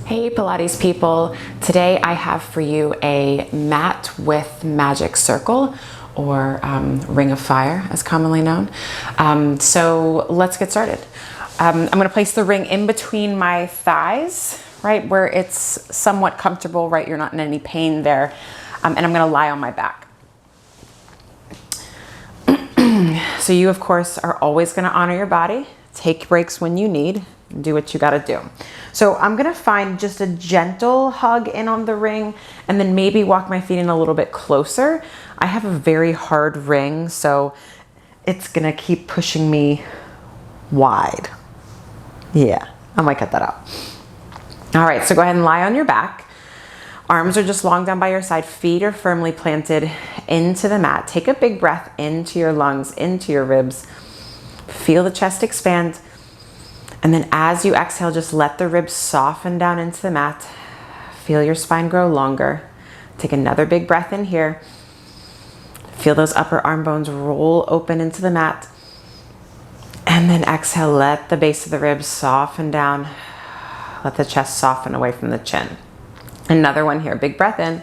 Hey Pilates people, today I have for you a mat with magic circle, or ring of fire as commonly known. So let's get started. I'm going to place the ring in between my thighs, right where it's somewhat comfortable, right? You're not in any pain there. And I'm going to lie on my back. So you of course are always going to honor your body, take breaks when you need, do what you got to do. So I'm going to find just a gentle hug in on the ring and then maybe walk my feet in a little bit closer. I have a very hard ring, so it's going to keep pushing me wide. Yeah, I might cut that out. All right, so go ahead and lie on your back. Arms are just long down by your side. Feet are firmly planted into the mat. Take a big breath into your lungs, into your ribs. Feel the chest expand. And then as you exhale, just let the ribs soften down into the mat. Feel your spine grow longer. Take another big breath in here. Feel those upper arm bones roll open into the mat. And then exhale, let the base of the ribs soften down. Let the chest soften away from the chin. Another one here, big breath in.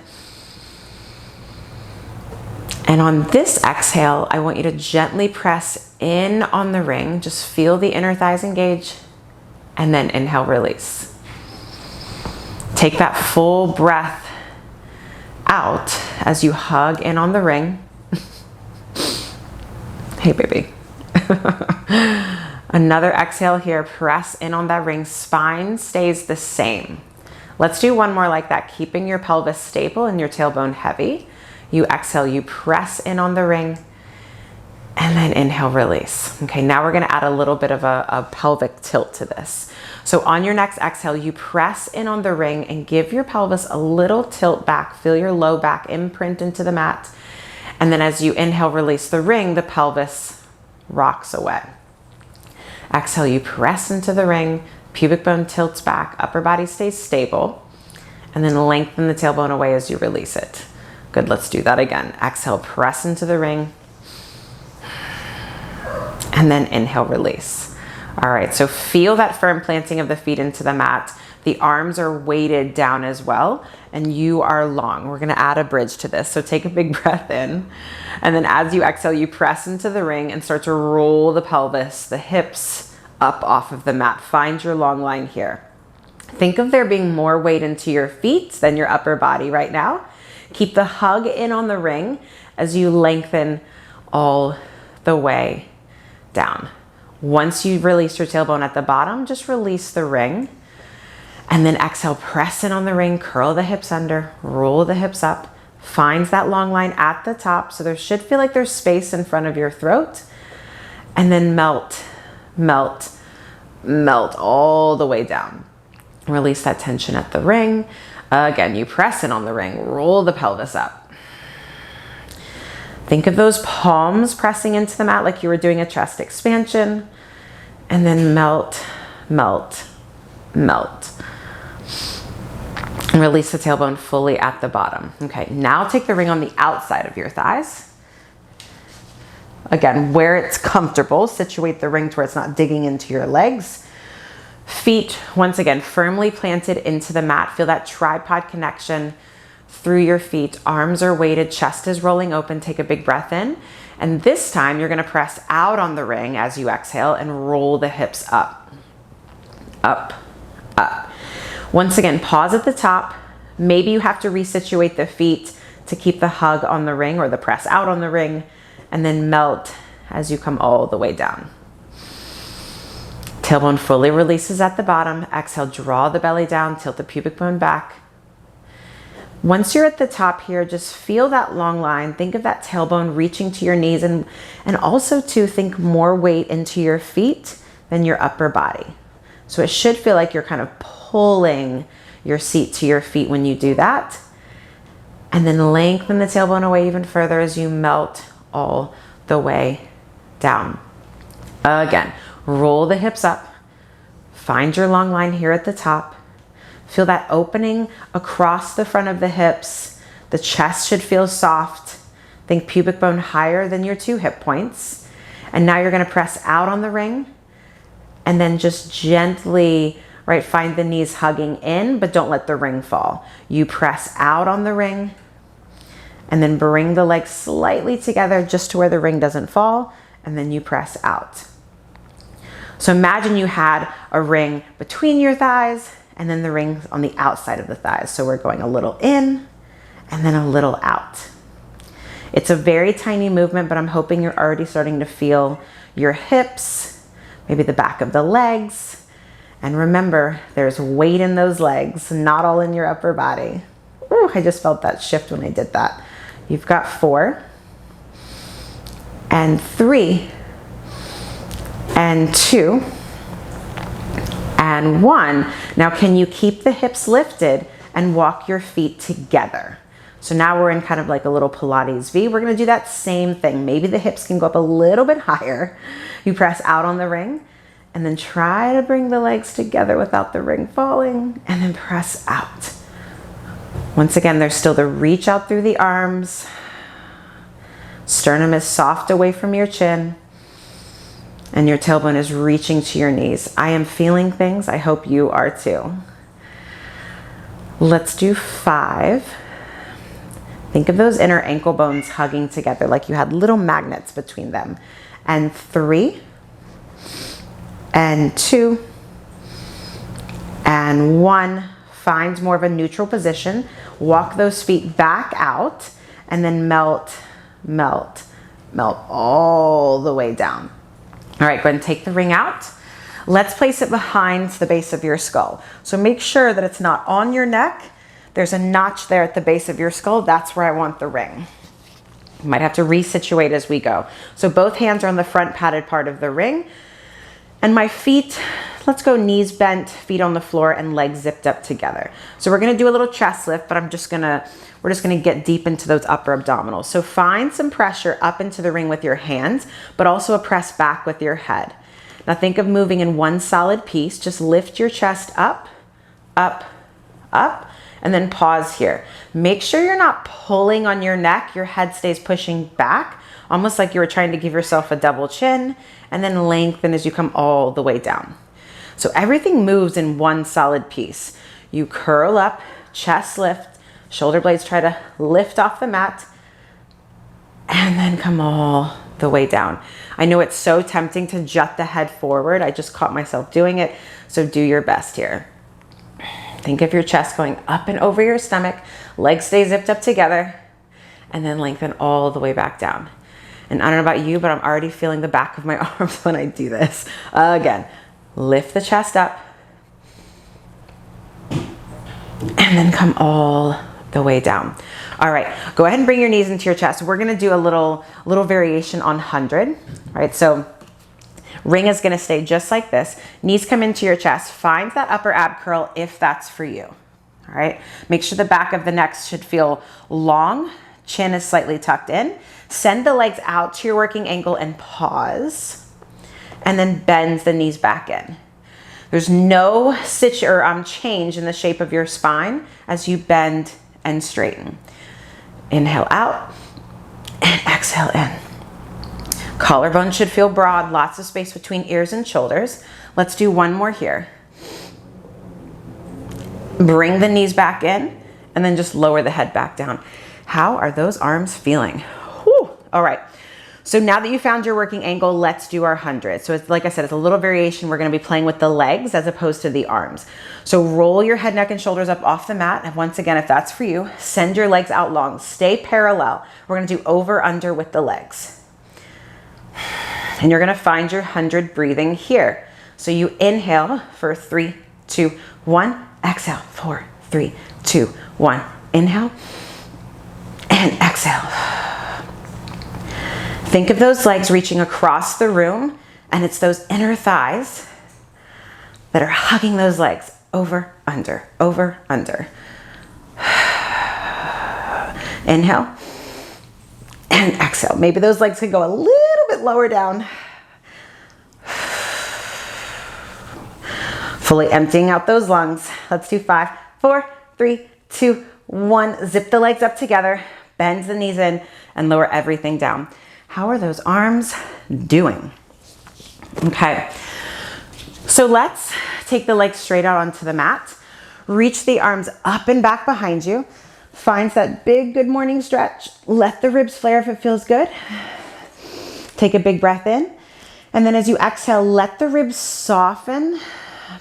And on this exhale, I want you to gently press in on the ring. Just feel the inner thighs engage. And then inhale, release. Take that full breath out as you hug in on the ring. Hey, baby. Another exhale here. Press in on that ring. Spine stays the same. Let's do one more like that, keeping your pelvis stable and your tailbone heavy. You exhale, you press in on the ring. And then inhale, release. Okay, now we're gonna add a little bit of a pelvic tilt to this. So on your next exhale, you press in on the ring and give your pelvis a little tilt back. Feel your low back imprint into the mat. And then as you inhale, release the ring, the pelvis rocks away. Exhale, you press into the ring, pubic bone tilts back, upper body stays stable, and then lengthen the tailbone away as you release it. Good, let's do that again. Exhale, press into the ring. And then inhale, release. All right, so feel that firm planting of the feet into the mat. The arms are weighted down as well, and you are long. We're gonna add a bridge to this, so take a big breath in. And then as you exhale, you press into the ring and start to roll the pelvis, the hips up off of the mat. Find your long line here. Think of there being more weight into your feet than your upper body right now. Keep the hug in on the ring as you lengthen all the way down. Once you release your tailbone at the bottom, just release the ring. And then exhale, press in on the ring, curl the hips under, roll the hips up. Find that long line at the top, so there should feel like there's space in front of your throat. And then melt, melt, melt all the way down. Release that tension at the ring. Again, you press in on the ring, roll the pelvis up. Think of those palms pressing into the mat like you were doing a chest expansion. And then melt, melt, melt. And release the tailbone fully at the bottom. Okay, now take the ring on the outside of your thighs. Again, where it's comfortable, situate the ring to where it's not digging into your legs. Feet, once again, firmly planted into the mat. Feel that tripod connection through your feet. Arms are weighted, chest is rolling open. Take a big breath in. And this time you're gonna press out on the ring as you exhale and roll the hips up, up, up. Once again, pause at the top. Maybe you have to resituate the feet to keep the hug on the ring or the press out on the ring, and then melt as you come all the way down. Tailbone fully releases at the bottom. Exhale, draw the belly down, tilt the pubic bone back. Once you're at the top here, just feel that long line. Think of that tailbone reaching to your knees, and also to think more weight into your feet than your upper body. So it should feel like you're kind of pulling your seat to your feet when you do that. And then lengthen the tailbone away even further as you melt all the way down. Again, roll the hips up. Find your long line here at the top. Feel that opening across the front of the hips. The chest should feel soft. Think pubic bone higher than your 2 hip points. And now you're gonna press out on the ring and then just gently right? Find the knees hugging in, but don't let the ring fall. You press out on the ring and then bring the legs slightly together just to where the ring doesn't fall, and then you press out. So imagine you had a ring between your thighs and then the ring on the outside of the thighs. So we're going a little in and then a little out. It's a very tiny movement, but I'm hoping you're already starting to feel your hips, maybe the back of the legs. And remember, there's weight in those legs, not all in your upper body. Ooh, I just felt that shift when I did that. You've got 4 and 3 and 2 and 1. Now, can you keep the hips lifted and walk your feet together? So now we're in kind of like a little Pilates V. We're gonna do that same thing. Maybe the hips can go up a little bit higher. You press out on the ring and then try to bring the legs together without the ring falling, and then press out. Once again, there's still the reach out through the arms. Sternum is soft away from your chin, and your tailbone is reaching to your knees. I am feeling things. I hope you are too. Let's do 5. Think of those inner ankle bones hugging together like you had little magnets between them. And 3 and 2 and 1. Find more of a neutral position. Walk those feet back out and then melt, melt, melt all the way down. All right, go ahead and take the ring out. Let's place it behind the base of your skull. So make sure that it's not on your neck. There's a notch there at the base of your skull. That's where I want the ring. You might have to resituate as we go. So both hands are on the front padded part of the ring. And my feet, let's go knees bent, feet on the floor, and legs zipped up together. So we're gonna do a little chest lift, but we're just gonna get deep into those upper abdominals. So find some pressure up into the ring with your hands, but also a press back with your head. Now think of moving in one solid piece. Just lift your chest up, up, up, and then pause here. Make sure you're not pulling on your neck. Your head stays pushing back, almost like you were trying to give yourself a double chin, and then lengthen as you come all the way down. So everything moves in one solid piece. You curl up, chest lift, shoulder blades try to lift off the mat, and then come all the way down. I know it's so tempting to jut the head forward. I just caught myself doing it, so do your best here. Think of your chest going up and over your stomach, legs stay zipped up together, and then lengthen all the way back down. And I don't know about you, but I'm already feeling the back of my arms when I do this. Again, lift the chest up, and then come all the way down. All right, go ahead and bring your knees into your chest. We're gonna do a little variation on 100, all right? So ring is gonna stay just like this. Knees come into your chest. Find that upper ab curl if that's for you, all right? Make sure the back of the neck should feel long. Chin is slightly tucked in. Send the legs out to your working angle and pause, and then bend the knees back in. There's no change in the shape of your spine as you bend and straighten. Inhale out and exhale in. Collarbone should feel broad, lots of space between ears and shoulders. Let's do one more here. Bring the knees back in and then just lower the head back down. How are those arms feeling? Whew. All right. So now that you found your working angle, let's do our 100. So it's like I said, it's a little variation. We're going to be playing with the legs as opposed to the arms. So roll your head, neck, and shoulders up off the mat. And once again, if that's for you, send your legs out long. Stay parallel. We're going to do over, under with the legs. And you're going to find your 100 breathing here. So you inhale for 3, 2, 1. Exhale, 4, 3, 2, 1. Inhale and exhale. Think of those legs reaching across the room, and it's those inner thighs that are hugging those legs over, under, over, under. Inhale and exhale. Maybe those legs could go a little bit lower down. Fully emptying out those lungs. Let's do 5, 4, 3, 2, 1. Zip the legs up together, bend the knees in, and lower everything down. How are those arms doing? Okay. So let's take the legs straight out onto the mat. Reach the arms up and back behind you. Find that big good morning stretch. Let the ribs flare if it feels good. Take a big breath in. And then as you exhale, let the ribs soften,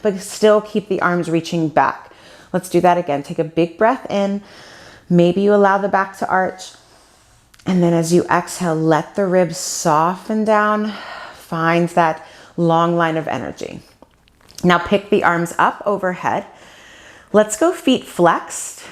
but still keep the arms reaching back. Let's do that again. Take a big breath in. Maybe you allow the back to arch. And then as you exhale, let the ribs soften down. Find that long line of energy. Now pick the arms up overhead. Let's go feet flexed.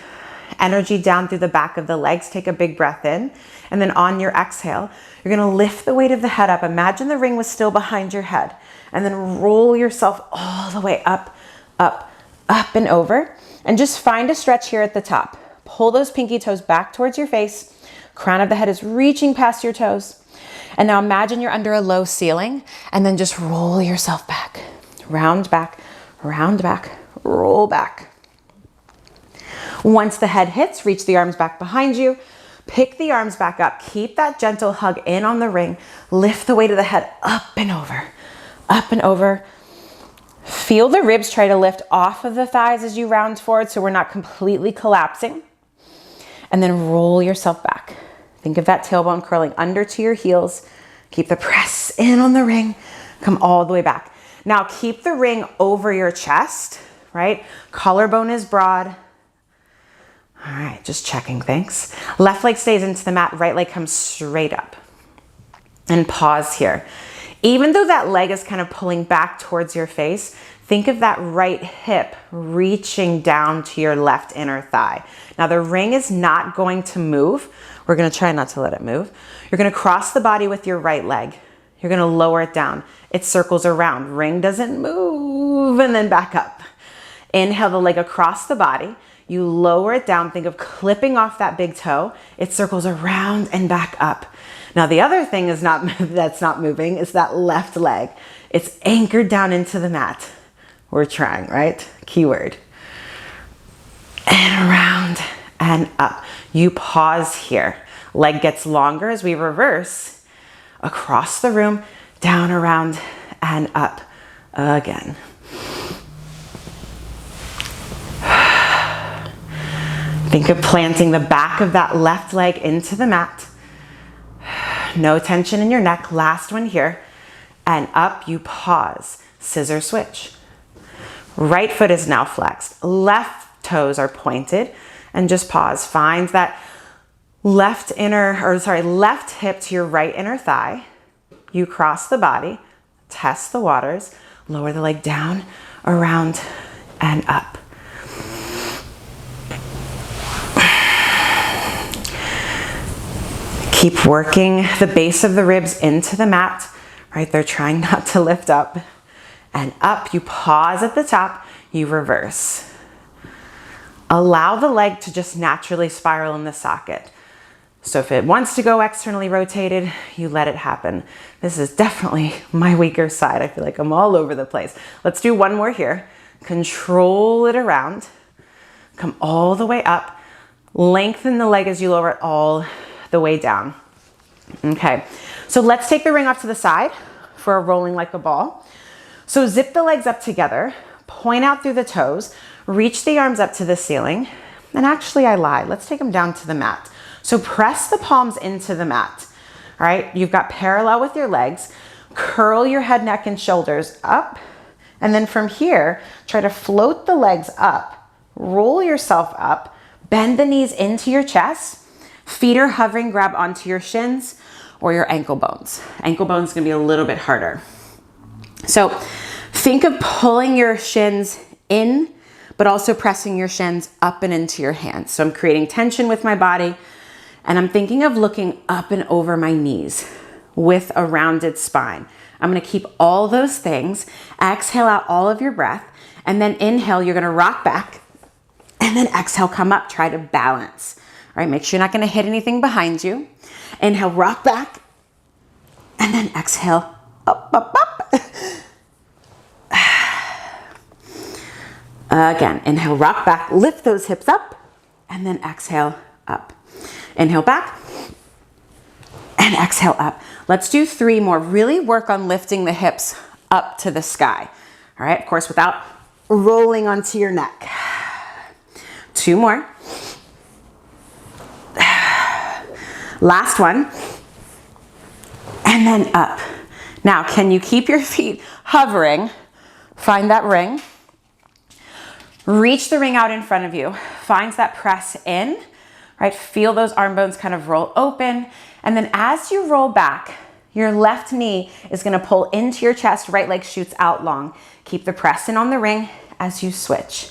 Energy down through the back of the legs. Take a big breath in. And then on your exhale, you're gonna lift the weight of the head up. Imagine the ring was still behind your head. And then roll yourself all the way up, up, up and over. And just find a stretch here at the top. Pull those pinky toes back towards your face. Crown of the head is reaching past your toes. And now imagine you're under a low ceiling and then just roll yourself back. Round back, roll back. Once the head hits, reach the arms back behind you. Pick the arms back up. Keep that gentle hug in on the ring. Lift the weight of the head up and over, up and over. Feel the ribs try to lift off of the thighs as you round forward so we're not completely collapsing. And then roll yourself back. Think of that tailbone curling under to your heels. Keep the press in on the ring. Come all the way back. Now keep the ring over your chest, right? Collarbone is broad. All right, just checking, thanks. Left leg stays into the mat, right leg comes straight up. And pause here. Even though that leg is kind of pulling back towards your face, think of that right hip reaching down to your left inner thigh. Now the ring is not going to move. We're gonna try not to let it move. You're gonna cross the body with your right leg. You're gonna lower it down. It circles around. Ring doesn't move and then back up. Inhale the leg across the body. You lower it down. Think of clipping off that big toe. It circles around and back up. Now the other thing is that's not moving is that left leg. It's anchored down into the mat. We're trying, right? Keyword. And around and up. You pause here. Leg gets longer as we reverse across the room, down, around, and up again. Think of planting the back of that left leg into the mat. No tension in your neck. Last one here. And up, you pause. Scissor switch. Right foot is now flexed. Left toes are pointed. And just pause. Find that left hip to your right inner thigh. You cross the body. Test the waters. Lower the leg down, around, and up. Keep working the base of the ribs into the mat, right? They're trying not to lift up. And up, you pause at the top, you reverse. Allow the leg to just naturally spiral in the socket. So if it wants to go externally rotated, you let it happen. This is definitely my weaker side. I feel like I'm all over the place. Let's do one more here. Control it around. Come all the way up. Lengthen the leg as you lower it all the way down. Okay, so let's take the ring off to the side for a rolling like a ball. So zip the legs up together, point out through the toes, reach the arms up to the ceiling, and actually I lied, let's take them down to the mat. So press the palms into the mat, all right? You've got parallel with your legs, curl your head, neck, and shoulders up, and then from here, try to float the legs up, roll yourself up, bend the knees into your chest. Feet are hovering, grab onto your shins or your ankle bones. Ankle bones is gonna be a little bit harder. So think of pulling your shins in, but also pressing your shins up and into your hands. So I'm creating tension with my body and I'm thinking of looking up and over my knees with a rounded spine. I'm gonna keep all those things. Exhale out all of your breath and then inhale, you're gonna rock back and then exhale, come up, try to balance. All right, make sure you're not gonna hit anything behind you. Inhale, rock back, and then exhale, up, up, up. Again, inhale, rock back, lift those hips up, and then exhale, up. Inhale back, and exhale up. Let's do 3 more. Really work on lifting the hips up to the sky. All All right, of course, without rolling onto your neck. 2 more. Last one. And then up. Now, can you keep your feet hovering? Find that ring. Reach the ring out in front of you. Find that press in, right? Feel those arm bones kind of roll open. And then as you roll back, your left knee is gonna pull into your chest, right leg shoots out long. Keep the press in on the ring as you switch.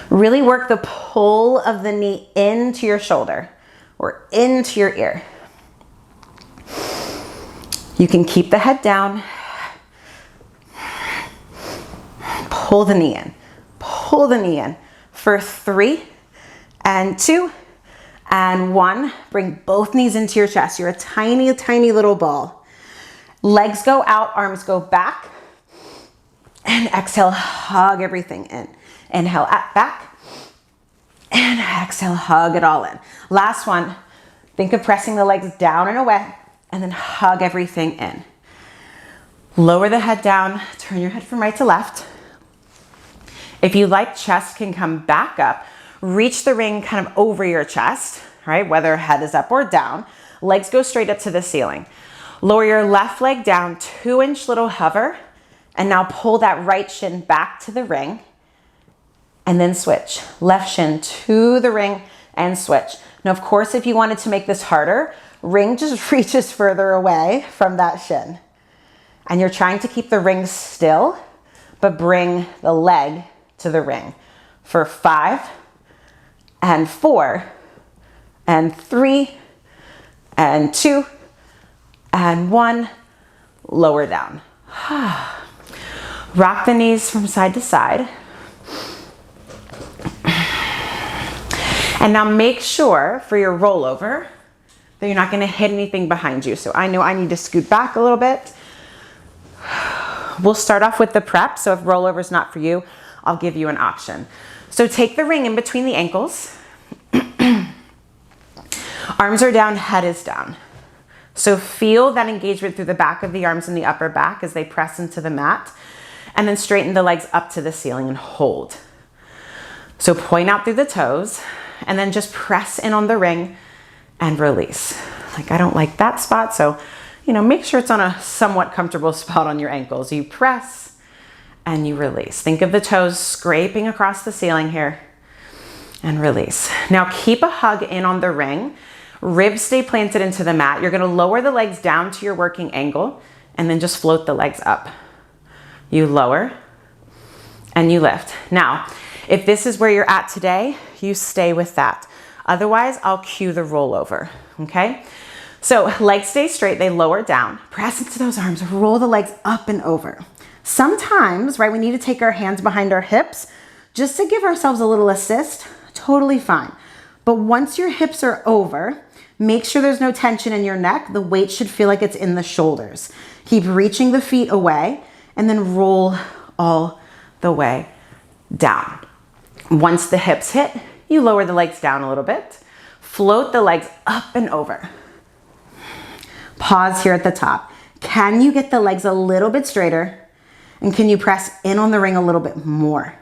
Really work the pull of the knee into your shoulder or into your ear. You can keep the head down. Pull the knee in. Pull the knee in for 3 and 2 and 1. Bring both knees into your chest. You're a tiny, tiny little ball. Legs go out, arms go back. And exhale, hug everything in. Inhale, back. And exhale, hug it all in. Last one. Think of pressing the legs down and away, and then hug everything in. Lower the head down, turn your head from right to left. If you like, chest can come back up. Reach the ring kind of over your chest, right? Whether head is up or down. Legs go straight up to the ceiling. Lower your left leg down, 2-inch little hover, and now pull that right shin back to the ring, and then switch. Left shin to the ring and switch. Now, of course, if you wanted to make this harder, ring just reaches further away from that shin. And you're trying to keep the ring still, but bring the leg to the ring for 5 and 4 and 3 and 2 and 1. Lower down. Rock the knees from side to side. And now make sure for your rollover that you're not going to hit anything behind you. So I know I need to scoot back a little bit. We'll start off with the prep. So if rollover is not for you, I'll give you an option. So take the ring in between the ankles. Arms are down, head is down. So feel that engagement through the back of the arms and the upper back as they press into the mat. And then straighten the legs up to the ceiling and hold. So point out through the toes and then just press in on the ring and release. Like, I don't like that spot, so make sure it's on a somewhat comfortable spot on your ankles. You press and you release. Think of the toes scraping across the ceiling here and release. Now keep a hug in on the ring. Ribs stay planted into the mat. You're gonna lower the legs down to your working angle and then just float the legs up. You lower and you lift. Now, if this is where you're at today, you stay with that. Otherwise, I'll cue the rollover, okay? So legs stay straight, they lower down. Press into those arms, roll the legs up and over. Sometimes, right, we need to take our hands behind our hips just to give ourselves a little assist, totally fine. But once your hips are over, make sure there's no tension in your neck. The weight should feel like it's in the shoulders. Keep reaching the feet away and then roll all the way down. Once the hips hit, you lower the legs down a little bit. Float the legs up and over. Pause here at the top. Can you get the legs a little bit straighter? And can you press in on the ring a little bit more?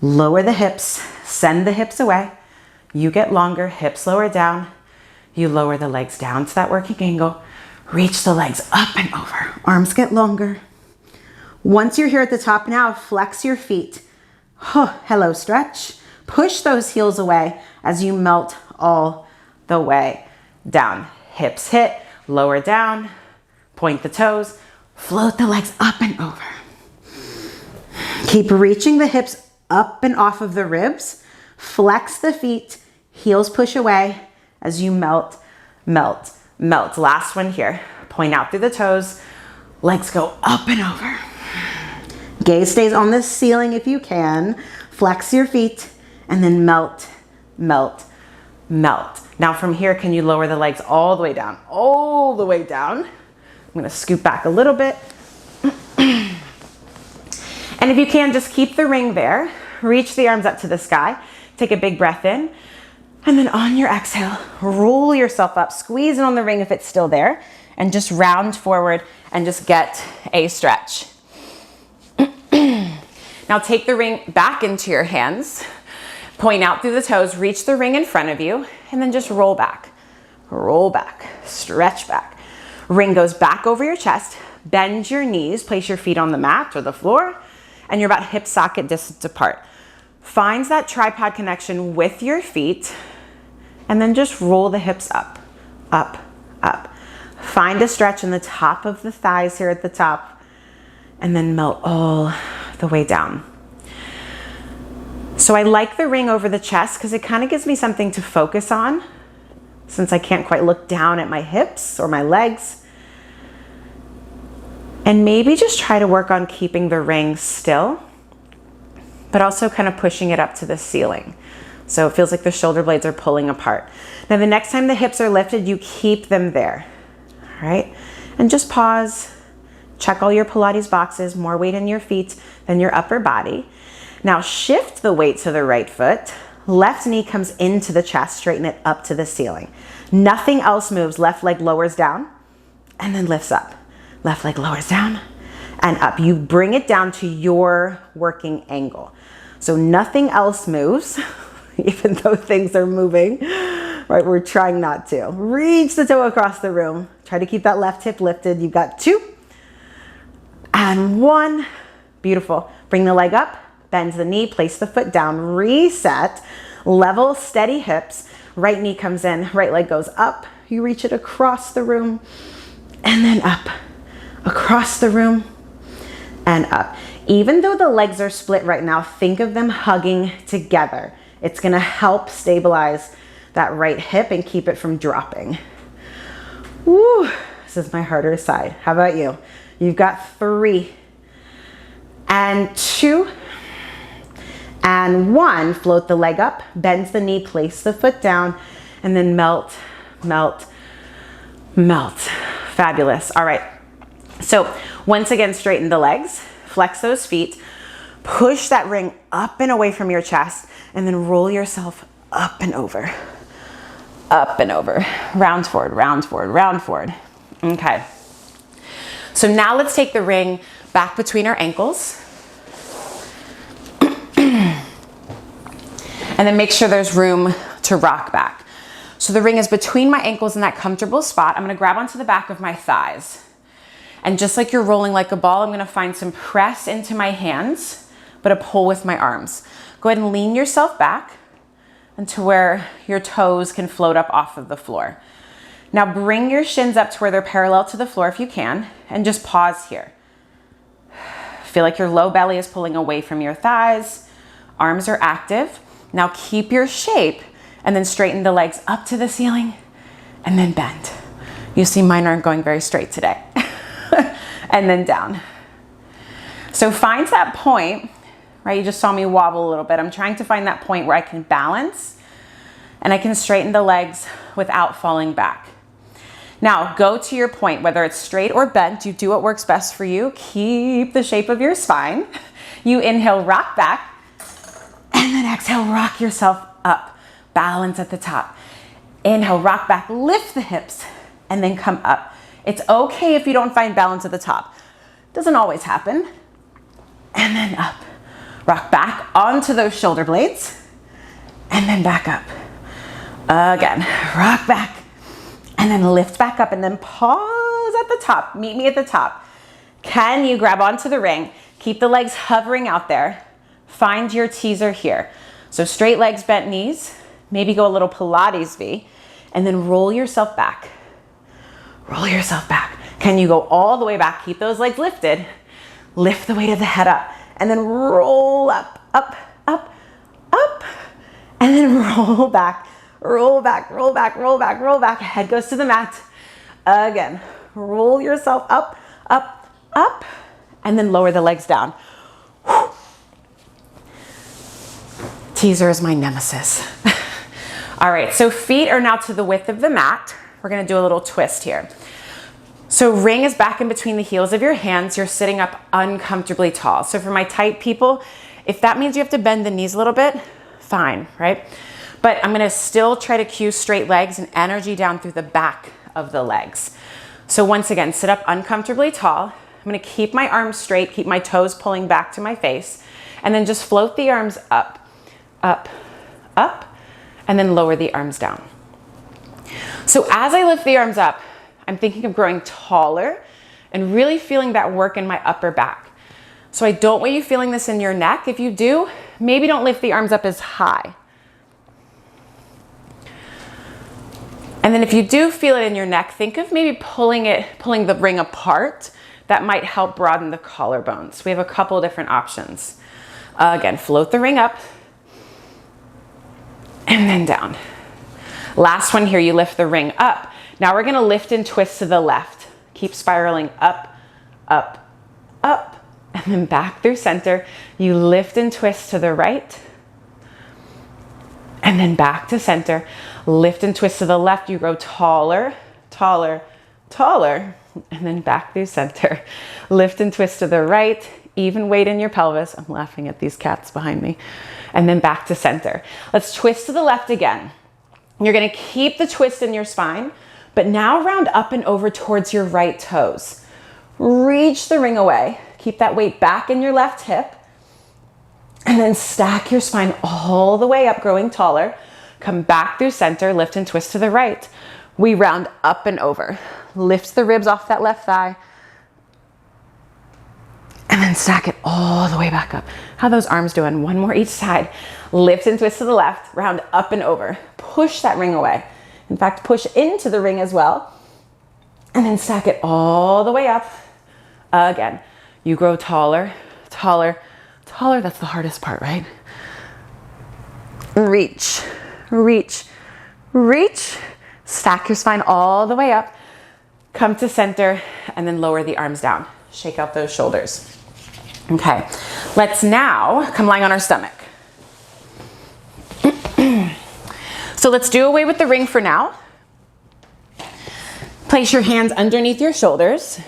Lower the hips, send the hips away. You get longer, hips lower down. You lower the legs down to that working angle. Reach the legs up and over. Arms get longer. Once you're here at the top now, flex your feet. Hello, stretch. Push those heels away as you melt all the way down. Hips hit, lower down, point the toes, float the legs up and over. Keep reaching the hips up and off of the ribs. Flex the feet, heels push away as you melt, melt, melt. Last one here. Point out through the toes, legs go up and over. Gaze stays on the ceiling if you can. Flex your feet and then melt, melt, melt. Now from here, can you lower the legs all the way down? All the way down. I'm gonna scoot back a little bit. And if you can, just keep the ring there. Reach the arms up to the sky. Take a big breath in. And then on your exhale, roll yourself up. Squeeze in on the ring if it's still there. And just round forward and just get a stretch. Now take the ring back into your hands, point out through the toes, reach the ring in front of you, and then just roll back, stretch back. Ring goes back over your chest, bend your knees, place your feet on the mat or the floor, and you're about hip socket distance apart. Find that tripod connection with your feet, and then just roll the hips up, up, up. Find a stretch in the top of the thighs here at the top, and then melt all the way down. So I like the ring over the chest because it kind of gives me something to focus on since I can't quite look down at my hips or my legs. And maybe just try to work on keeping the ring still, but also kind of pushing it up to the ceiling. So it feels like the shoulder blades are pulling apart. Now the next time the hips are lifted, you keep them there, all right? And just pause, check all your Pilates boxes, more weight in your feet than your upper body. Now shift the weight to the right foot, left knee comes into the chest, straighten it up to the ceiling. Nothing else moves, left leg lowers down and then lifts up. Left leg lowers down and up. You bring it down to your working angle. So nothing else moves, even though things are moving, right? We're trying not to. Reach the toe across the room. Try to keep that left hip lifted. You've got 2 and 1. Beautiful. Bring the leg up, bend the knee, place the foot down, reset, level, steady hips. Right knee comes in, right leg goes up. You reach it across the room and then up. Across the room and up. Even though the legs are split right now, think of them hugging together. It's gonna help stabilize that right hip and keep it from dropping. Woo, this is my harder side. How about you? You've got 3 and 2 and 1. Float the leg up, bend the knee, place the foot down, and then melt, melt, melt. Fabulous. All right. So once again, straighten the legs, flex those feet, push that ring up and away from your chest, and then roll yourself up and over, round forward, round forward, round forward. Okay. So now let's take the ring back between our ankles. And then make sure there's room to rock back. So the ring is between my ankles in that comfortable spot. I'm gonna grab onto the back of my thighs. And just like you're rolling like a ball, I'm gonna find some press into my hands, but a pull with my arms. Go ahead and lean yourself back into where your toes can float up off of the floor. Now bring your shins up to where they're parallel to the floor if you can, and just pause here. Feel like your low belly is pulling away from your thighs. Arms are active. Now keep your shape and then straighten the legs up to the ceiling and then bend. You see mine aren't going very straight today. And then down. So find that point, right? You just saw me wobble a little bit. I'm trying to find that point where I can balance and I can straighten the legs without falling back. Now go to your point, whether it's straight or bent, you do what works best for you. Keep the shape of your spine. You inhale, rock back, and then exhale, rock yourself up. Balance at the top. Inhale, rock back, lift the hips, and then come up. It's okay if you don't find balance at the top. Doesn't always happen. And then up. Rock back onto those shoulder blades, and then back up. Again, rock back, and then lift back up, and then pause at the top. Meet me at the top. Can you grab onto the ring? Keep the legs hovering out there. Find your teaser here. So straight legs, bent knees. Maybe go a little Pilates V, and then roll yourself back. Roll yourself back. Can you go all the way back? Keep those legs lifted. Lift the weight of the head up, and then roll up, up, up, up, and then roll back, roll back, roll back, roll back, roll back. Head goes to the mat. Again, roll yourself up, up, up, and then lower the legs down. Whew. Teaser is my nemesis. All right, so feet are now to the width of the mat. We're gonna do a little twist here. So ring is back in between the heels of your hands. You're sitting up uncomfortably tall. So for my tight people, if that means you have to bend the knees a little bit, fine, right? But I'm gonna still try to cue straight legs and energy down through the back of the legs. So once again, sit up uncomfortably tall. I'm gonna keep my arms straight, keep my toes pulling back to my face, And then just float the arms up, up, up, and then lower the arms down. So as I lift the arms up, I'm thinking of growing taller and really feeling that work in my upper back. So I don't want you feeling this in your neck. If you do, maybe don't lift the arms up as high. And then if you do feel it in your neck, think of maybe pulling the ring apart. That might help broaden the collarbones. We have a couple different options. Again, float the ring up and then down. Last one here, you lift the ring up. Now we're gonna lift and twist to the left. Keep spiraling up, up, up, and then back through center. You lift and twist to the right, and then back to center. Lift and twist to the left. You grow taller, taller, taller, and then back through center. Lift and twist to the right, even weight in your pelvis. I'm laughing at these cats behind me. And then back to center. Let's twist to the left again. You're gonna keep the twist in your spine, but now round up and over towards your right toes. Reach the ring away. Keep that weight back in your left hip. And then stack your spine all the way up, growing taller. Come back through center, lift and twist to the right. We round up and over. Lift the ribs off that left thigh. And then stack it all the way back up. How are those arms doing? One more each side. Lift and twist to the left, round up and over. Push that ring away. In fact, push into the ring as well. And then stack it all the way up. Again, you grow taller, taller, taller. That's the hardest part, right? Reach, reach, reach. Stack your spine all the way up. Come to center and then lower the arms down. Shake out those shoulders. Okay, let's now come lying on our stomach. So let's do away with the ring for now. Place your hands underneath your shoulders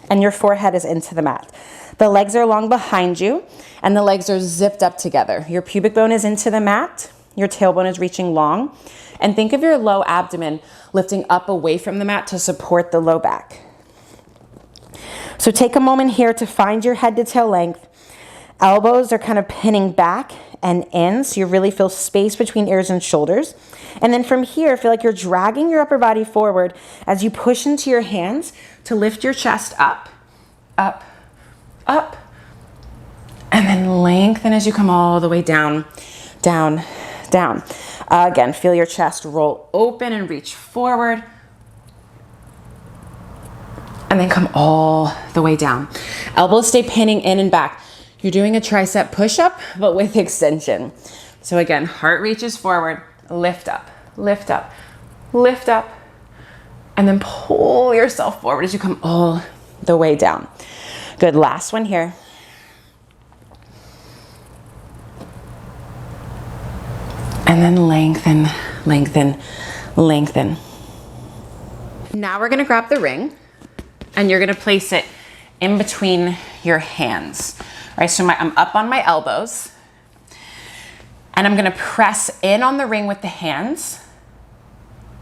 and your forehead is into the mat. The legs are long behind you and the legs are zipped up together. Your pubic bone is into the mat. Your tailbone is reaching long. And think of your low abdomen lifting up away from the mat to support the low back. So take a moment here to find your head to tail length. Elbows are kind of pinning back and in, so you really feel space between ears and shoulders. And then from here, feel like you're dragging your upper body forward as you push into your hands to lift your chest up, up, up. And then lengthen as you come all the way down, down, down. Again, feel your chest roll open and reach forward. And then come all the way down. Elbows stay pinning in and back. You're doing a tricep push-up, but with extension. So again, heart reaches forward, lift up, lift up, lift up, and then pull yourself forward as you come all the way down. Good, last one here. And then lengthen, lengthen, lengthen. Now we're gonna grab the ring and you're gonna place it in between your hands. All right, so I'm up on my elbows and I'm gonna press in on the ring with the hands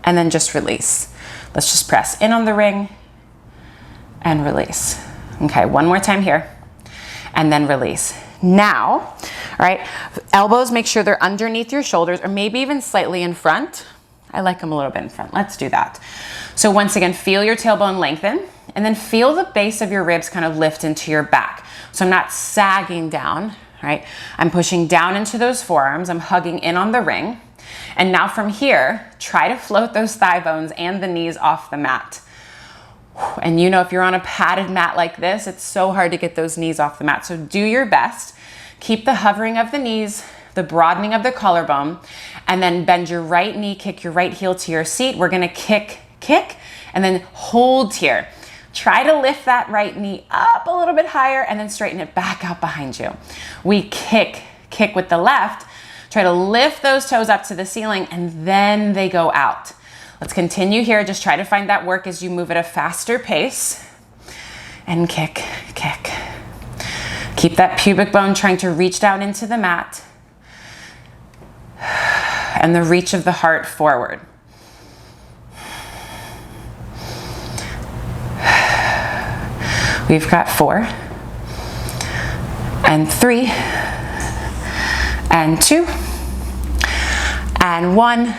and then just release. Let's just press in on the ring and release. Okay, one more time here and then release. Now, all right, elbows, make sure they're underneath your shoulders or maybe even slightly in front. I like them a little bit in front. Let's do that. So once again, feel your tailbone lengthen and then feel the base of your ribs kind of lift into your back. So I'm not sagging down, right? I'm pushing down into those forearms. I'm hugging in on the ring. And now from here, try to float those thigh bones and the knees off the mat. And you know, if you're on a padded mat like this, it's so hard to get those knees off the mat. So do your best. Keep the hovering of the knees, the broadening of the collarbone, and then bend your right knee, kick your right heel to your seat. We're gonna kick, kick, and then hold here. Try to lift that right knee up a little bit higher and then straighten it back out behind you. We kick, kick with the left. Try to lift those toes up to the ceiling and then they go out. Let's continue here. Just try to find that work as you move at a faster pace. And kick, kick. Keep that pubic bone trying to reach down into the mat. And the reach of the heart forward. We've got 4 and 3 and 2, and 1.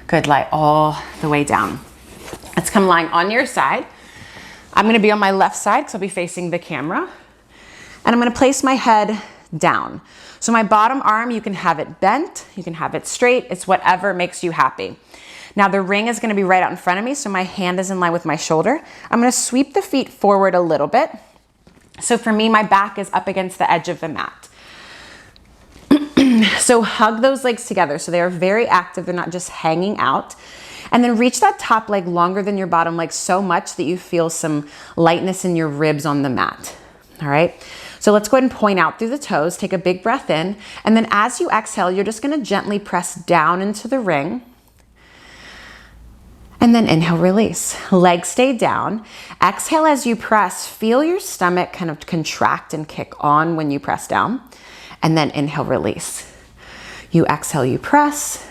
Good, lie all the way down. Let's come lying on your side. I'm gonna be on my left side because I'll be facing the camera. And I'm gonna place my head down. So my bottom arm, you can have it bent, you can have it straight, it's whatever makes you happy. Now the ring is gonna be right out in front of me, so my hand is in line with my shoulder. I'm gonna sweep the feet forward a little bit. So for me, my back is up against the edge of the mat. So hug those legs together so they are very active, they're not just hanging out. And then reach that top leg longer than your bottom leg so much that you feel some lightness in your ribs on the mat. All right, so let's go ahead and point out through the toes, take a big breath in, and then as you exhale, you're just gonna gently press down into the ring. And then inhale, release. Legs stay down. Exhale as you press, feel your stomach kind of contract and kick on when you press down. And then inhale, release. You exhale, you press.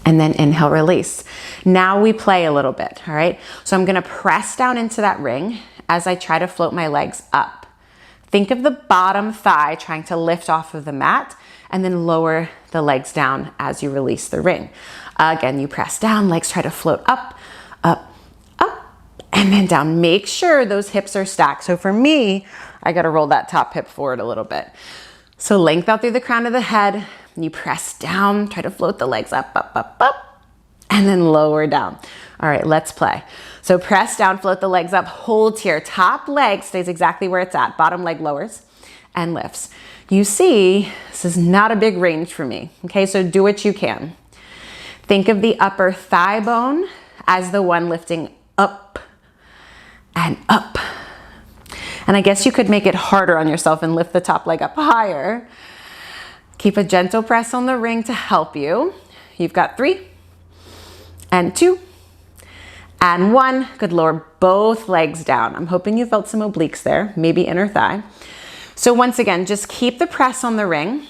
And then inhale, release. Now we play a little bit, all right? So I'm gonna press down into that ring as I try to float my legs up. Think of the bottom thigh trying to lift off of the mat and then lower the legs down as you release the ring. Again, you press down, legs try to float up, up, up, and then down. Make sure those hips are stacked. So for me, I gotta roll that top hip forward a little bit. So length out through the crown of the head, and you press down, try to float the legs up, up, up, up, and then lower down. All right, let's play. So press down, float the legs up, hold here. Top leg stays exactly where it's at. Bottom leg lowers and lifts. You see, this is not a big range for me. Okay, so do what you can. Think of the upper thigh bone as the one lifting up and up. And I guess you could make it harder on yourself and lift the top leg up higher. Keep a gentle press on the ring to help you. You've got 3 and 2 and 1. Good, lower both legs down. I'm hoping you felt some obliques there, maybe inner thigh. So once again, just keep the press on the ring.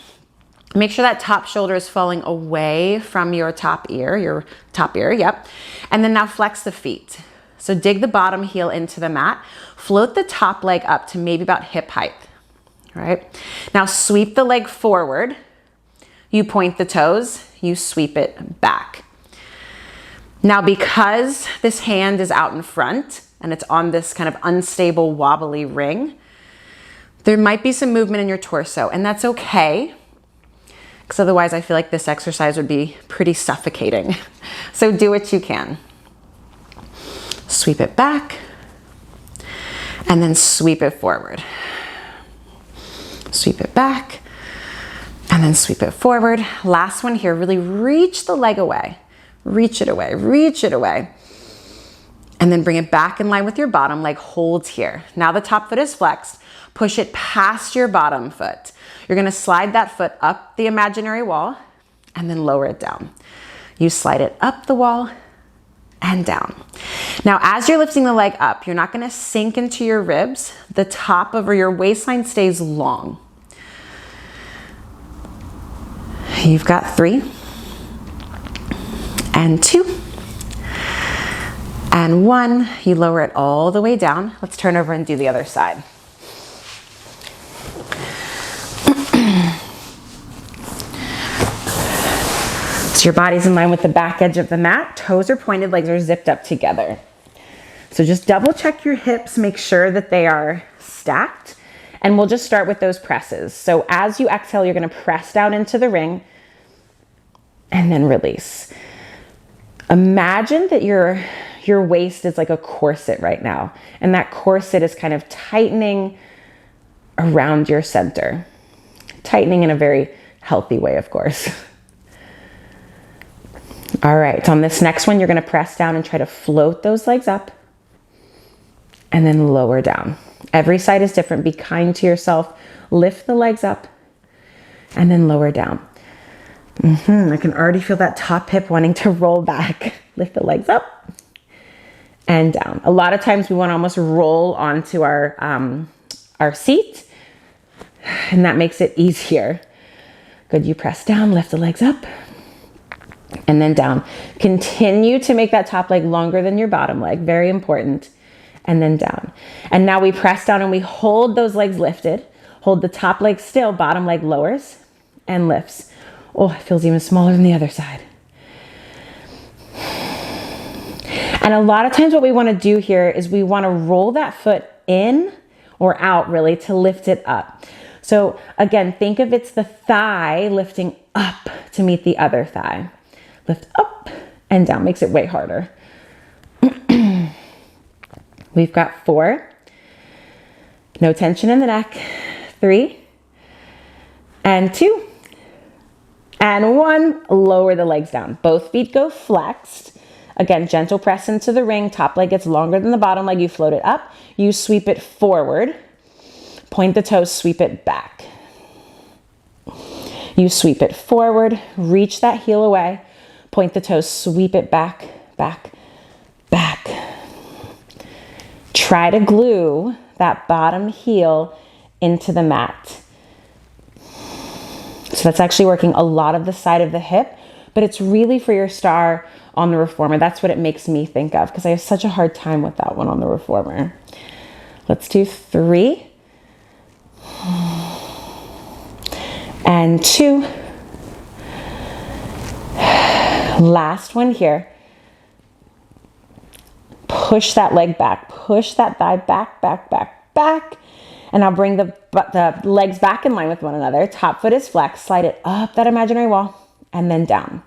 Make sure that top shoulder is falling away from your top ear, yep. And then now flex the feet. So dig the bottom heel into the mat, float the top leg up to maybe about hip height, all right? Now sweep the leg forward, you point the toes, you sweep it back. Now because this hand is out in front and it's on this kind of unstable wobbly ring, there might be some movement in your torso, and that's okay, because otherwise I feel like this exercise would be pretty suffocating. So do what you can. Sweep it back, and then sweep it forward. Sweep it back, and then sweep it forward. Last one here, really reach the leg away. Reach it away, reach it away. And then bring it back in line with your bottom leg, hold here. Now the top foot is flexed. Push it past your bottom foot. You're gonna slide that foot up the imaginary wall and then lower it down. You slide it up the wall and down. Now, as you're lifting the leg up, you're not gonna sink into your ribs. The top of your waistline stays long. You've got 3 and 2 and 1. You lower it all the way down. Let's turn over and do the other side. So your body's in line with the back edge of the mat. Toes are pointed, legs are zipped up together. So just double check your hips, make sure that they are stacked. And we'll just start with those presses. So as you exhale, you're gonna press down into the ring and then release. Imagine that your waist is like a corset right now. And that corset is kind of tightening around your center. Tightening in a very healthy way, of course. All right, on this next one, you're gonna press down and try to float those legs up and then lower down. Every side is different. Be kind to yourself. Lift the legs up and then lower down. I can already feel that top hip wanting to roll back. Lift the legs up and down. A lot of times we wanna almost roll onto our seat, and that makes it easier. Good, you press down, lift the legs up, and then down. Continue to make that top leg longer than your bottom leg, very important, and then down. And now we press down and we hold those legs lifted, hold the top leg still, bottom leg lowers, and lifts. Oh, it feels even smaller than the other side. And a lot of times what we want to do here is we want to roll that foot in or out really to lift it up. So again, think of it's the thigh lifting up to meet the other thigh. Lift up and down, makes it way harder. We've got 4. No tension in the neck. 3 and 2 and 1. Lower the legs down. Both feet go flexed. Again, gentle press into the ring. Top leg gets longer than the bottom leg. You float it up. You sweep it forward. Point the toes, sweep it back. You sweep it forward. Reach that heel away. Point the toes, sweep it back, back, back. Try to glue that bottom heel into the mat. So that's actually working a lot of the side of the hip, but it's really for your star on the reformer. That's what it makes me think of because I have such a hard time with that one on the reformer. Let's do 3 and 2. Last one here. Push that leg back. Push that thigh back, back, back, back. And now bring the legs back in line with one another. Top foot is flexed. Slide it up that imaginary wall and then down.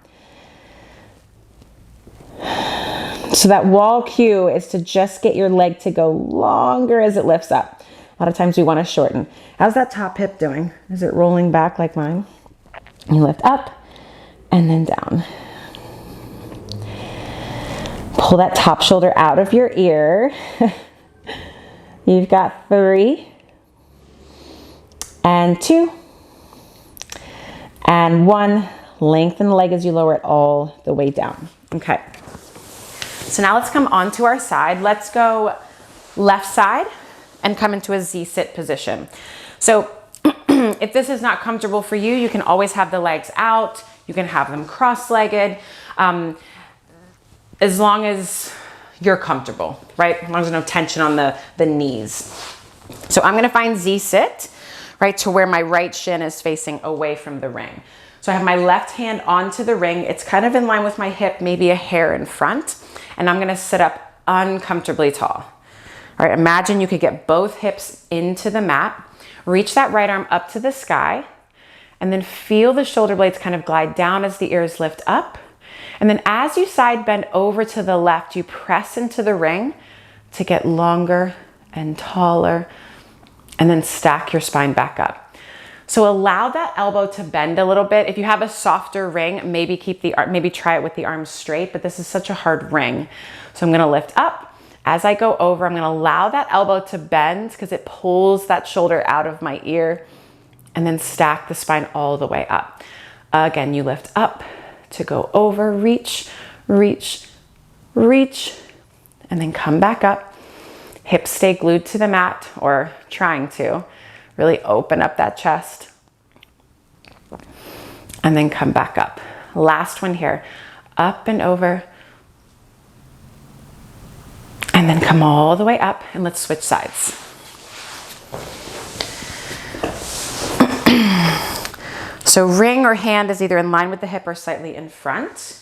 So that wall cue is to just get your leg to go longer as it lifts up. A lot of times we want to shorten. How's that top hip doing? Is it rolling back like mine? You lift up and then down. Pull that top shoulder out of your ear. You've got 3 and 2 and 1. Lengthen the leg as you lower it all the way down. Okay. So now let's come onto our side. Let's go left side and come into a Z-sit position. So if this is not comfortable for you, you can always have the legs out. You can have them cross-legged. As long as you're comfortable, right? As long as there's no tension on the knees. So I'm gonna find Z-sit, right, to where my right shin is facing away from the ring. So I have my left hand onto the ring. It's kind of in line with my hip, maybe a hair in front. And I'm gonna sit up uncomfortably tall. All right, imagine you could get both hips into the mat, reach that right arm up to the sky, and then feel the shoulder blades kind of glide down as the ears lift up. And then as you side bend over to the left, you press into the ring to get longer and taller, and then stack your spine back up. So allow that elbow to bend a little bit. If you have a softer ring, maybe try it with the arms straight, but this is such a hard ring. So I'm gonna lift up. As I go over, I'm gonna allow that elbow to bend because it pulls that shoulder out of my ear, and then stack the spine all the way up. Again, you lift up to go over, reach, reach, reach, and then come back up. Hips stay glued to the mat, or trying to. Really open up that chest. And then come back up. Last one here. Up and over. And then come all the way up, and let's switch sides. So ring or hand is either in line with the hip or slightly in front.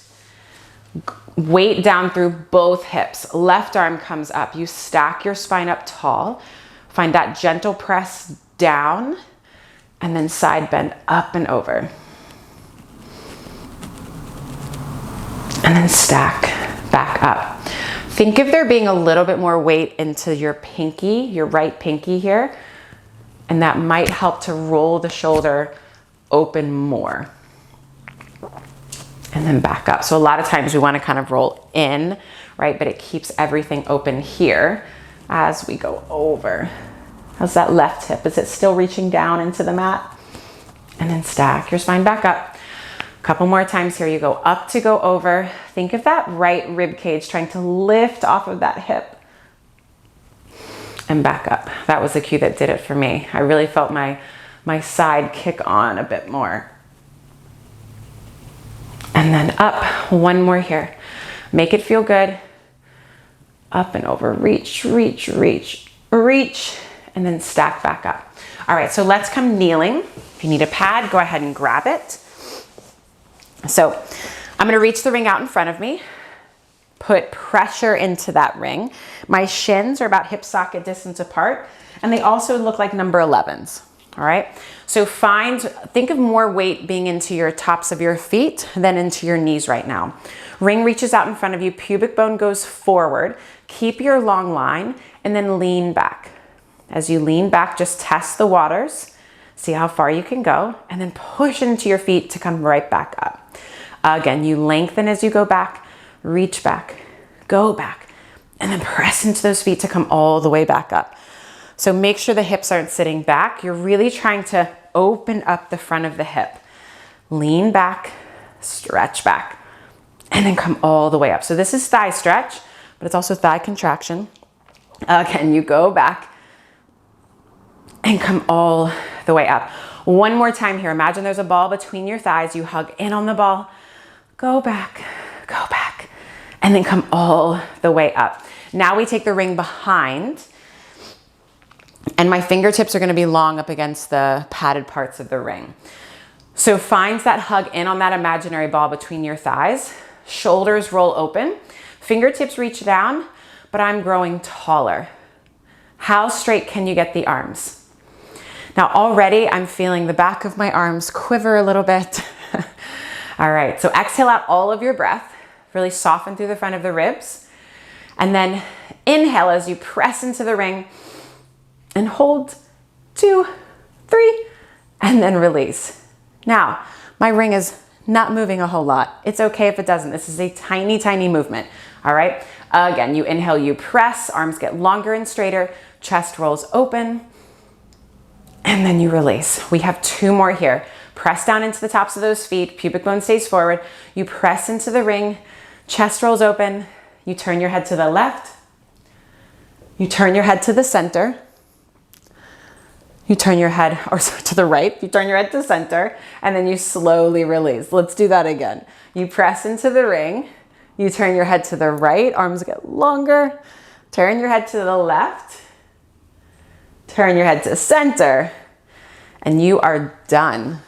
Weight down through both hips. Left arm comes up. You stack your spine up tall. Find that gentle press down, and then side bend up and over. And then stack back up. Think of there being a little bit more weight into your pinky, your right pinky here, and that might help to roll the shoulder open more. And then back up. So a lot of times we want to kind of roll in, right? But it keeps everything open here as we go over. How's that left hip? Is it still reaching down into the mat? And then stack your spine back up. A couple more times here. You go up to go over. Think of that right rib cage trying to lift off of that hip. And back up. That was the cue that did it for me. I really felt my side kick on a bit more. And then up. One more here. Make it feel good. Up and over. Reach, reach, reach, reach. And then stack back up. All right, so let's come kneeling. If you need a pad, go ahead and grab it. So I'm gonna reach the ring out in front of me, put pressure into that ring. My shins are about hip socket distance apart, and they also look like number 11s, all right? So think of more weight being into your tops of your feet than into your knees right now. Ring reaches out in front of you, pubic bone goes forward, keep your long line, and then lean back. As you lean back, just test the waters, see how far you can go, and then push into your feet to come right back up. Again, you lengthen as you go back, reach back, go back, and then press into those feet to come all the way back up. So make sure the hips aren't sitting back. You're really trying to open up the front of the hip. Lean back, stretch back, and then come all the way up. So this is thigh stretch, but it's also thigh contraction. Again, you go back and come all the way up. One more time here. Imagine there's a ball between your thighs. You hug in on the ball, go back, and then come all the way up. Now we take the ring behind, and my fingertips are gonna be long up against the padded parts of the ring. So find that hug in on that imaginary ball between your thighs. Shoulders roll open, fingertips reach down, but I'm growing taller. How straight can you get the arms? Now already I'm feeling the back of my arms quiver a little bit. All right, so exhale out all of your breath, really soften through the front of the ribs, and then inhale as you press into the ring and hold 2, 3, and then release. Now, my ring is not moving a whole lot. It's okay if it doesn't. This is a tiny, tiny movement, all right? Again, you inhale, you press, arms get longer and straighter, chest rolls open, and then you release. We have 2 more here. Press down into the tops of those feet, pubic bone stays forward. You press into the ring, chest rolls open, you turn your head to the left, you turn your head to the center, you turn your head, or to the right, you turn your head to center, and then you slowly release. Let's do that again. You press into the ring, you turn your head to the right, arms get longer, turn your head to the left, turn your head to center, and you are done.